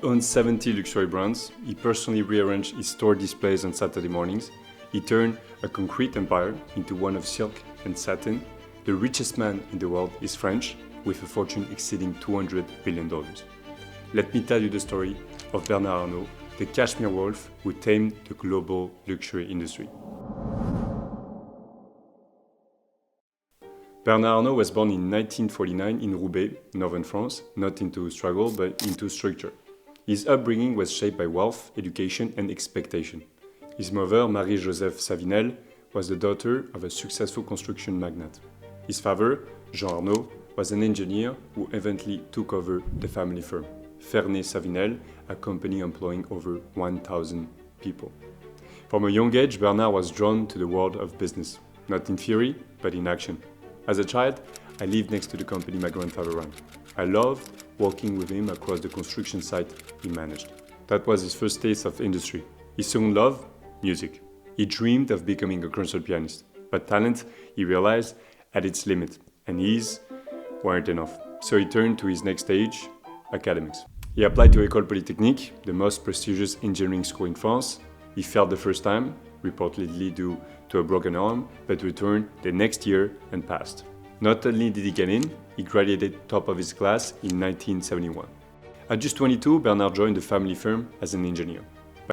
He owns 70 luxury brands. He personally rearranged his store displays on Saturday mornings. He turned a concrete empire into one of silk and satin. The richest man in the world is French, with a fortune exceeding $200 billion. Let me tell you the story of Bernard Arnault, the kashmir wolf who tamed the global luxury industry. Bernard Arnault was born in 1949 in Roubaix, northern France, not into struggle but into structure. His upbringing was shaped by wealth, education and expectation. His mother, Marie-Joseph Savinel, was the daughter of a successful construction magnate. His father, Jean Arnault, was an engineer who eventually took over the family firm, Savinel, a company employing over 1,000 people. From a young age, Bernard was drawn to the world of business, not in theory, but in action. As a child, I lived next to the company my grandfather ran. I loved walking with him across the construction site he managed. That was his first taste of industry. He soon loved music. He dreamed of becoming a concert pianist, but talent, he realized, had its limit, and his weren't enough. So he turned to his next stage, academics. He applied to École Polytechnique, the most prestigious engineering school in France. He failed the first time, reportedly due to a broken arm, but returned the next year and passed. Not only did he get in, he graduated top of his class in 1971. At just 22, Bernard joined the family firm as an engineer.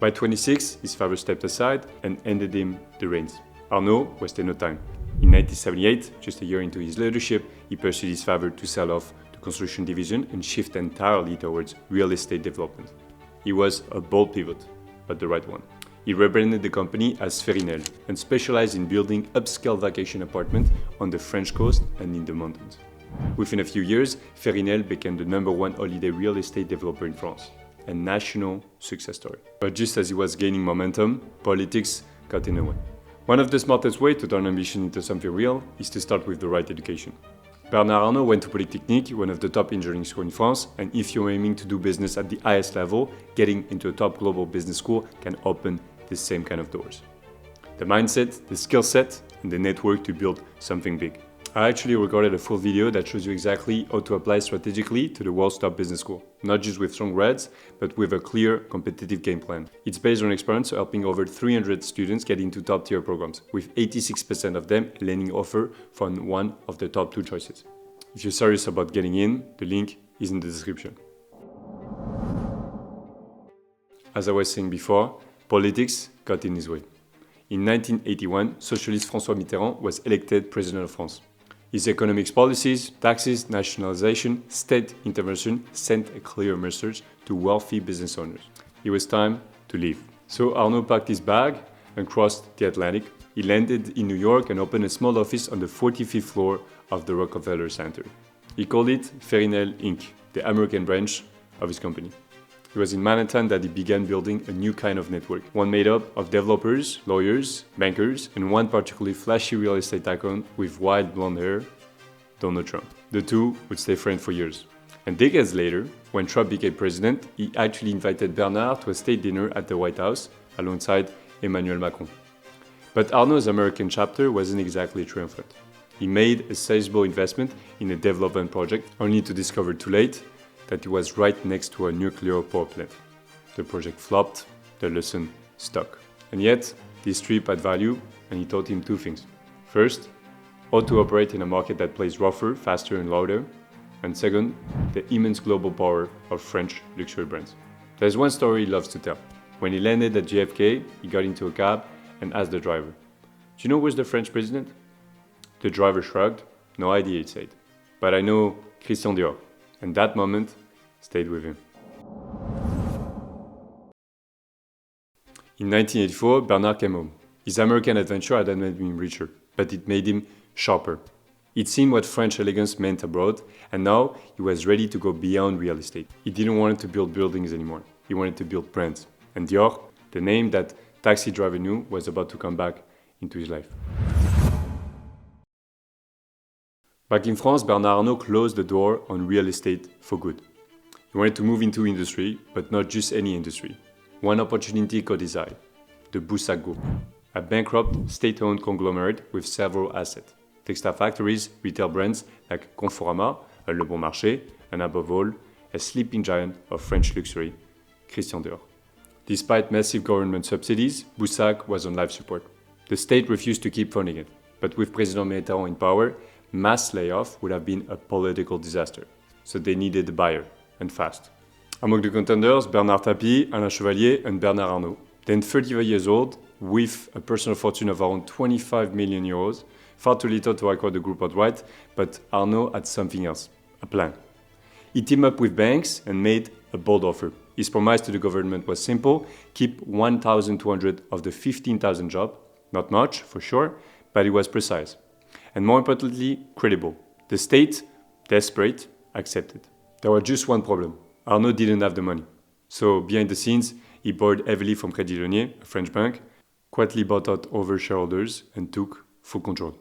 By 26, his father stepped aside and handed him the reins. Arnault wasted no time. In 1978, just a year into his leadership, he pursued his father to sell off the construction division and shift entirely towards real estate development. He was a bold pivot, but the right one. He rebranded the company as Ferinel and specialized in building upscale vacation apartments on the French coast and in the mountains. Within a few years, Ferinel became the #1 holiday real estate developer in France, a national success story. But just as he was gaining momentum, politics got in the way. One of the smartest ways to turn ambition into something real is to start with the right education. Bernard Arnault went to Polytechnique, one of the top engineering schools in France, and if you're aiming to do business at the highest level, getting into a top global business school can open the same kind of doors. The mindset, the skill set, and the network to build something big. I actually recorded a full video that shows you exactly how to apply strategically to the world's top business school, not just with strong words, but with a clear competitive game plan. It's based on experience helping over 300 students get into top tier programs, with 86% of them landing offer from one of the top 2 choices. If you're serious about getting in, the link is in the description. As I was saying before, politics got in his way. In 1981, socialist François Mitterrand was elected president of France. His economic policies, taxes, nationalization, state intervention sent a clear message to wealthy business owners. It was time to leave. So Arnault packed his bag and crossed the Atlantic. He landed in New York and opened a small office on the 45th floor of the Rockefeller Center. He called it Ferinel Inc., the American branch of his company. It was in Manhattan that he began building a new kind of network, one made up of developers, lawyers, bankers, and one particularly flashy real estate tycoon with wild blonde hair, Donald Trump. The two would stay friends for years. And decades later, when Trump became president, he actually invited Bernard to a state dinner at the White House alongside Emmanuel Macron. But Arnault's American chapter wasn't exactly triumphant. He made a sizable investment in a development project, only to discover too late that he was right next to a nuclear power plant. The project flopped, the lesson stuck. And yet, this trip had value, and he taught him 2 things. First, how to operate in a market that plays rougher, faster and louder. And second, the immense global power of French luxury brands. There's one story he loves to tell. When he landed at JFK, he got into a cab and asked the driver, "Do you know who's the French president?" The driver shrugged. "No idea," he said. "But I know Christian Dior." And that moment stayed with him. In 1984, Bernard came home. His American adventure hadn't made him richer, but it made him sharper. He'd seen what French elegance meant abroad, and now he was ready to go beyond real estate. He didn't want to build buildings anymore. He wanted to build brands. And Dior, the name that taxi driver knew, was about to come back into his life. Back in France, Bernard Arnault closed the door on real estate for good. He wanted to move into industry, but not just any industry. One opportunity caught his eye: the Boussac Group, a bankrupt, state-owned conglomerate with several assets. Textile factories, retail brands like Conforama, a Le Bon Marché, and above all, a sleeping giant of French luxury, Christian Dior. Despite massive government subsidies, Boussac was on life support. The state refused to keep funding it, but with President Mitterrand in power, mass layoff would have been a political disaster. So they needed a buyer, and fast. Among the contenders, Bernard Tapie, Alain Chevalier, and Bernard Arnault. Then 35 years old, with a personal fortune of around 25 million euros, far too little to acquire the group outright, but Arnault had something else, a plan. He teamed up with banks and made a bold offer. His promise to the government was simple: keep 1,200 of the 15,000 jobs. Not much, for sure, but it was precise. And more importantly, credible. The state, desperate, accepted. There was just one problem. Arnault didn't have the money. So behind the scenes, he borrowed heavily from Crédit Lyonnais, a French bank, quietly bought out over shareholders and took full control.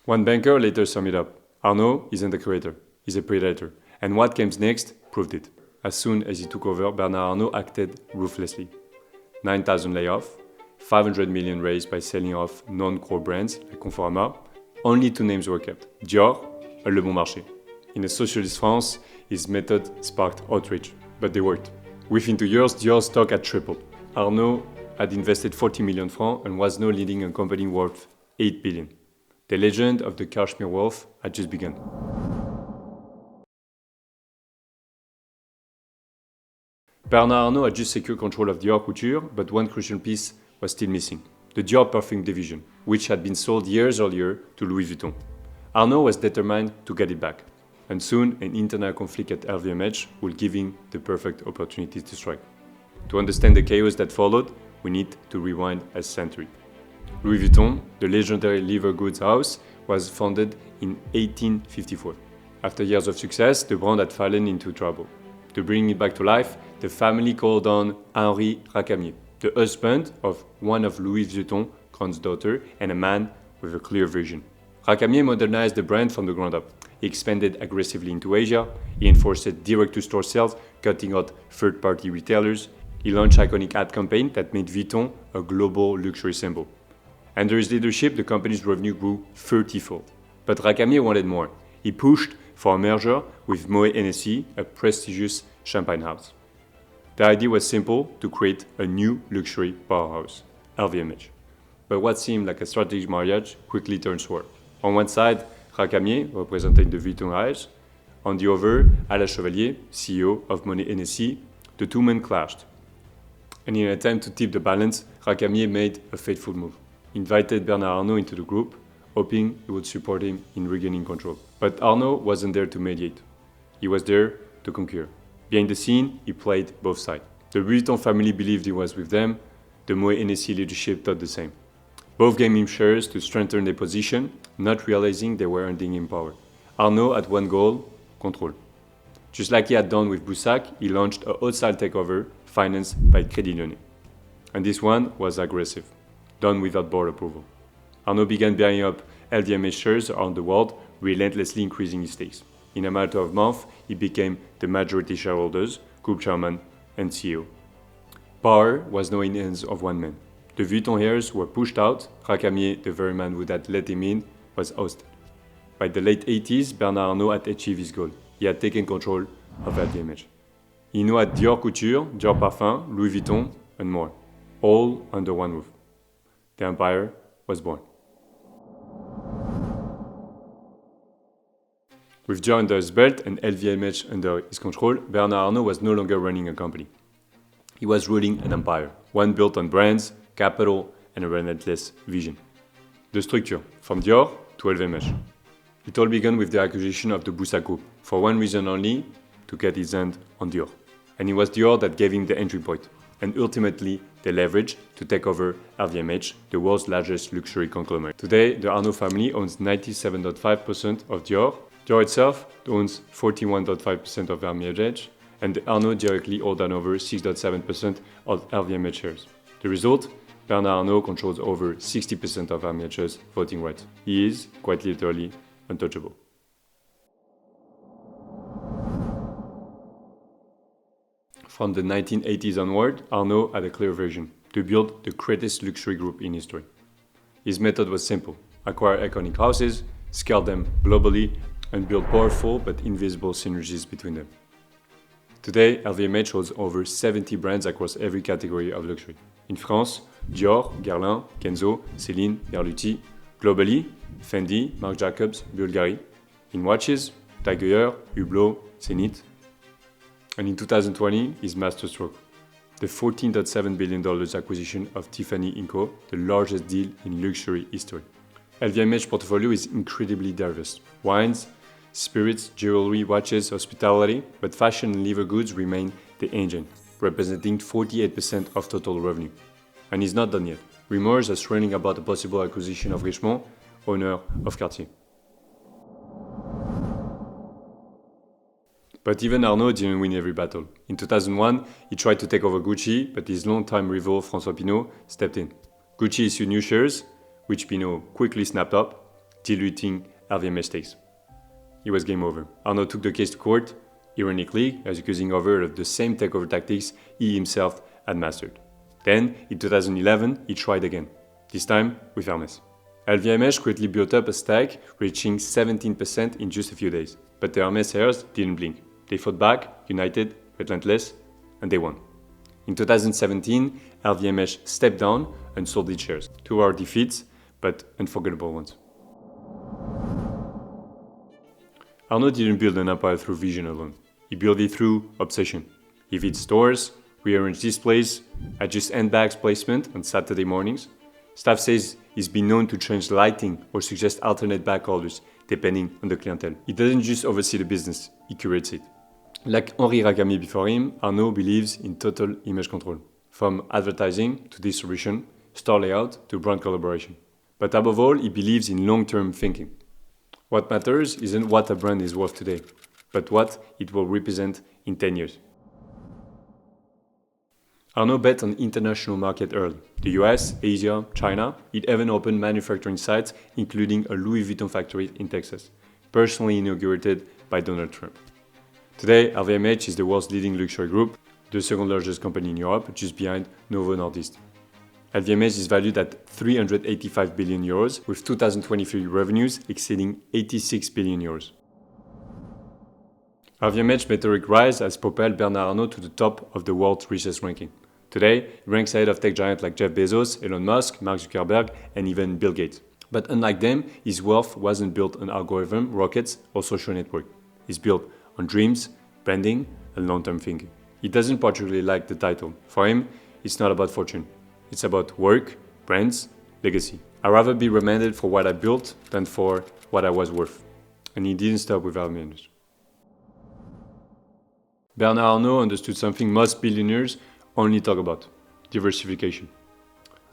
One banker later summed it up. Arnault isn't a creator, he's a predator. And what came next proved it. As soon as he took over, Bernard Arnault acted ruthlessly. 9,000 layoffs, 500 million raised by selling off non-core brands like Conforama. Only two names were kept, Dior and Le Bon Marché. In a socialist France, his method sparked outrage, but they worked. Within 2 years, Dior's stock had tripled. Arnault had invested 40 million francs and was now leading a company worth 8 billion. The legend of the Kashmir wolf had just begun. Bernard Arnault had just secured control of Dior Couture, but one crucial piece was still missing: the Dior perfume division, which had been sold years earlier to Louis Vuitton. Arnault was determined to get it back, and soon an internal conflict at LVMH would give him the perfect opportunity to strike. To understand the chaos that followed, we need to rewind a century. Louis Vuitton, the legendary leather goods house, was founded in 1854. After years of success, the brand had fallen into trouble. To bring it back to life, the family called on Henri Racamier, the husband of one of Louis Vuitton's granddaughter and a man with a clear vision. Racamier modernized the brand from the ground up. He expanded aggressively into Asia, he enforced direct-to-store sales, cutting out third-party retailers. He launched an iconic ad campaign that made Vuitton a global luxury symbol. Under his leadership, the company's revenue grew 30-fold. But Racamier wanted more. He pushed for a merger with Moet Hennessy, a prestigious champagne house. The idea was simple: to create a new luxury powerhouse, LVMH. But what seemed like a strategic marriage quickly turned sour. On one side, Racamier, representing the Vuitton rise. On the other, Alain Chevalier, CEO of Moet Hennessy. The two men clashed. And in an attempt to tip the balance, Racamier made a fateful move. He invited Bernard Arnault into the group, hoping he would support him in regaining control. But Arnault wasn't there to mediate. He was there to conquer. Behind the scene, he played both sides. The Vuitton family believed he was with them. The Moet Hennessy leadership thought the same. Both gave him shares to strengthen their position, not realizing they were earning him power. Arnault had one goal: control. Just like he had done with Boussac, he launched a wholesale takeover financed by Crédit Lyonnais. And this one was aggressive, done without board approval. Arnault began buying up LVMH shares around the world, relentlessly increasing his stakes. In a matter of months, he became the majority shareholders, group chairman, and CEO. Power was now in the hands of one man. The Vuitton heirs were pushed out. Racamier, the very man who had let him in, was ousted. By the late 80s, Bernard Arnault had achieved his goal. He had taken control of LVMH. He now had Dior Couture, Dior Parfum, Louis Vuitton, and more, all under one roof. The empire was born. With Dior under his belt and LVMH under his control, Bernard Arnault was no longer running a company. He was ruling an empire, one built on brands, capital, and a relentless vision. The structure, from Dior to LVMH. It all began with the acquisition of the Boussac group, for one reason only: to get his hand on Dior. And it was Dior that gave him the entry point, and ultimately the leverage to take over LVMH, the world's largest luxury conglomerate. Today, the Arnault family owns 97.5% of Dior. Dior itself owns 41.5% of LVMH, and the Arnault directly hold over 6.7% of LVMH shares. The result? Bernard Arnault controls over 60% of LVMH's voting rights. He is, quite literally, untouchable. From the 1980s onward, Arnault had a clear vision: to build the greatest luxury group in history. His method was simple: acquire iconic houses, scale them globally, and build powerful but invisible synergies between them. Today, LVMH holds over 70 brands across every category of luxury. In France, Dior, Guerlain, Kenzo, Celine, Berluti. Globally, Fendi, Marc Jacobs, Bulgari. In watches, Takeover, Hublot, Zenith. And in 2020 is masterstroke, the $14.7 billion acquisition of Tiffany & Co., the largest deal in luxury history. LVMH portfolio is incredibly diverse. Wines, spirits, jewelry, watches, hospitality, but fashion and leather goods remain the engine, representing 48% of total revenue. And it's not done yet. Rumors are swirling about a possible acquisition of Richemont, owner of Cartier. But even Arnault didn't win every battle. In 2001, he tried to take over Gucci, but his longtime rival François Pinault stepped in. Gucci issued new shares, which Pinault quickly snapped up, diluting LVMH stakes. It was game over. Arnault took the case to court, ironically, as accusing Over of the same takeover tactics he himself had mastered. Then, in 2011, he tried again, this time with Hermès. LVMH quickly built up a stack, reaching 17% in just a few days. But the Hermès heirs didn't blink. They fought back, united, relentless, and they won. In 2017, LVMH stepped down and sold its shares. 2 hour defeats, but unforgettable ones. Arnault didn't build an empire through vision alone. He built it through obsession. He fits stores, rearranged displays, adjust handbags placement on Saturday mornings. Staff says he's been known to change lighting or suggest alternate bag colors depending on the clientele. He doesn't just oversee the business, he curates it. Like Henri Racami before him, Arnault believes in total image control, from advertising to distribution, store layout to brand collaboration. But above all, he believes in long-term thinking. What matters isn't what a brand is worth today, but what it will represent in 10 years. Arnault bet on international market early. The US, Asia, China. It even opened manufacturing sites, including a Louis Vuitton factory in Texas, personally inaugurated by Donald Trump. Today, LVMH is the world's leading luxury group, the second largest company in Europe, just behind Novo Nordisk. LVMH is valued at 385 billion euros, with 2023 revenues exceeding 86 billion euros. LVMH's meteoric rise has propelled Bernard Arnault to the top of the world's richest ranking. Today, it ranks ahead of tech giants like Jeff Bezos, Elon Musk, Mark Zuckerberg, and even Bill Gates. But unlike them, his wealth wasn't built on algorithm, rockets, or social network. It's built on dreams, branding, and long-term thinking. He doesn't particularly like the title. For him, it's not about fortune. It's about work, brands, legacy. I'd rather be remembered for what I built than for what I was worth. And he didn't stop with LVMH. Bernard Arnault understood something most billionaires only talk about: diversification.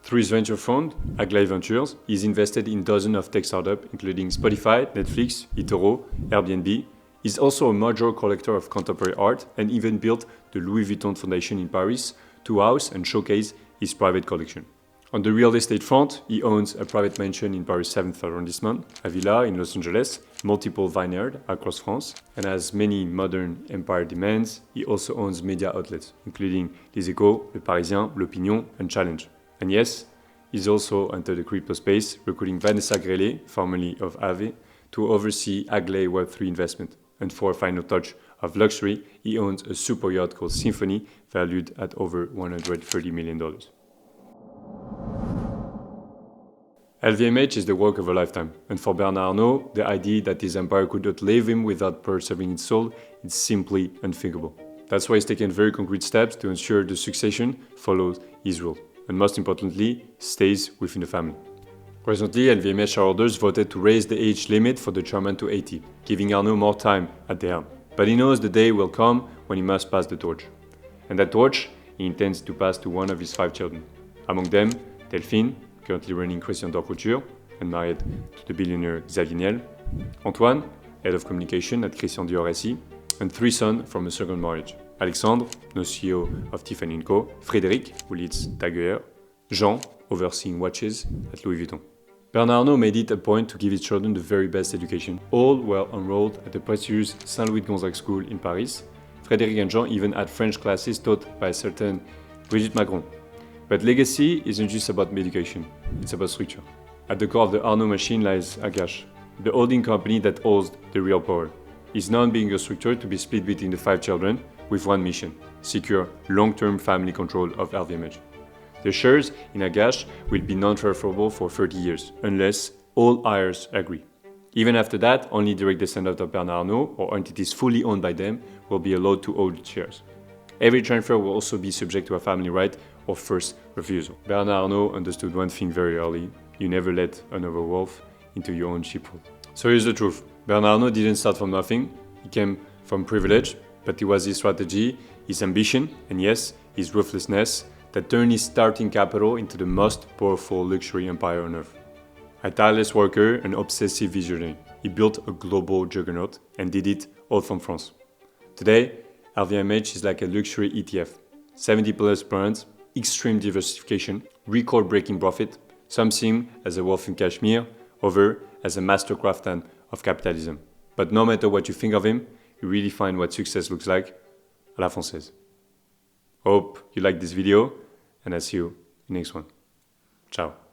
Through his venture fund, Aglaé Ventures, he's invested in dozens of tech startups, including Spotify, Netflix, eToro, Airbnb. He's also a major collector of contemporary art and even built the Louis Vuitton Foundation in Paris to house and showcase his private collection. On the real estate front, he owns a private mansion in Paris 7th arrondissement, a villa in Los Angeles, multiple vineyards across France, and as many modern empire demands, he also owns media outlets, including Les Echos, Le Parisien, L'Opinion, and Challenge. And yes, he's also entered the crypto space, recruiting Vanessa Grellet, formerly of Aave, to oversee Aglaé Web3 investment. And for a final touch of luxury, he owns a super yacht called Symphony, valued at over $130 million. LVMH is the work of a lifetime, and for Bernard Arnault, the idea that his empire could outlive him without preserving its soul is simply unthinkable. That's why he's taken very concrete steps to ensure the succession follows his rule, and most importantly, stays within the family. Recently, LVMH shareholders voted to raise the age limit for the chairman to 80, giving Arnault more time at the helm. But he knows the day will come when he must pass the torch. And that torch, he intends to pass to one of his 5 children. Among them, Delphine, currently running Christian Dior Couture and married to the billionaire Xavier Niel, Antoine, head of communication at Christian Dior SE, and 3 sons from a second marriage: Alexandre, now CEO of Tiffany & Co., Frédéric, who leads Takeover, Jean, overseeing watches at Louis Vuitton. Bernard Arnault made it a point to give his children the very best education. All were enrolled at the prestigious Saint-Louis-de-Gonzague School in Paris. Frédéric and Jean even had French classes taught by a certain Brigitte Macron. But legacy isn't just about education, it's about structure. At the core of the Arnault machine lies Agache, the holding company that holds the real power. It's known being a structure to be split between the 5 children, with one mission: secure long-term family control of LVMH. The shares in Agache will be non-transferable for 30 years, unless all heirs agree. Even after that, only direct descendants of Bernard Arnault or entities fully owned by them will be allowed to hold shares. Every transfer will also be subject to a family right or first refusal. Bernard Arnault understood one thing very early: you never let another wolf into your own sheepfold. So here's the truth: Bernard Arnault didn't start from nothing. He came from privilege, but it was his strategy, his ambition, and yes, his ruthlessness that turned his starting capital into the most powerful luxury empire on earth. A tireless worker, an obsessive visionary, he built a global juggernaut and did it all from France. Today, LVMH is like a luxury ETF. 70 plus brands, extreme diversification, record-breaking profit, some seen as a wolf in Kashmir, other as a master craftsman of capitalism. But no matter what you think of him, you really find what success looks like à la française. Hope you liked this video, and I'll see you in the next one. Ciao.